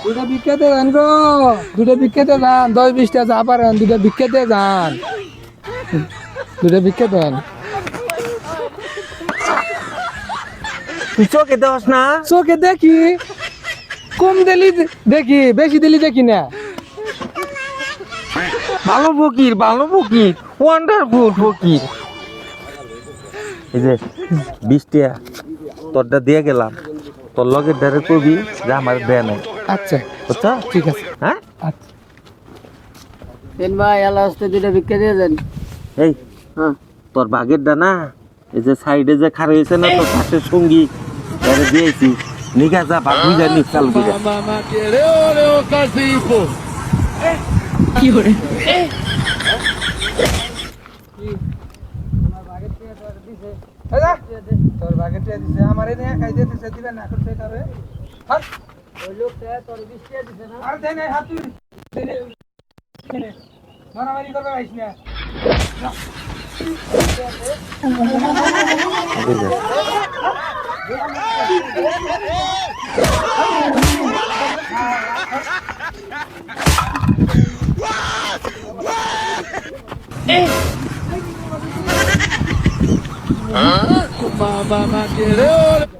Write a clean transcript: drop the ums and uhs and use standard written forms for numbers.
দুটা বিখ্যাতে যান গো, দুটা বিখ্যাতে যান, 10-20টা যা পারেন দুটা বিখ্যাতে যান, দুটা বিখ্যাতে যান। তুই চোখে দেওয়াস না? চোখে দেখি, কম দিলি দেখি, বেশি দিলি দেখি না। ভালো ফকির, ভালো ফকির, ওয়ান্ডারফুল ফকির। এই যে 20টা তোরটা দিয়ে গেলাম, তোর লগের ধারে কবি যে আমার দেয় নাই। আচ্ছা বুঝছো? ঠিক আছে। হ্যাঁ আচ্ছা দেন ভাই আল্লাহ হস্তে দুইটা ভিক্ষা দিয়ে দেন। এই হ্যাঁ তোর বাগের ডানা এই যে সাইডে যে খারে হয়েছে না তোর পাশের সঙ্গী তারে দিয়েছি নিগা যা বা বুঝা নি চাল বুঝা তোর বাগের টিয়া দিছে, আমার এনে খাই দিয়ে দিছে, দিবেন না করতে কারে। হাত ওই লোকটা তোর 20 টাকা দিছে না? আর দেন, হাত তুই মারামারি করবে আইস না। Mama quiere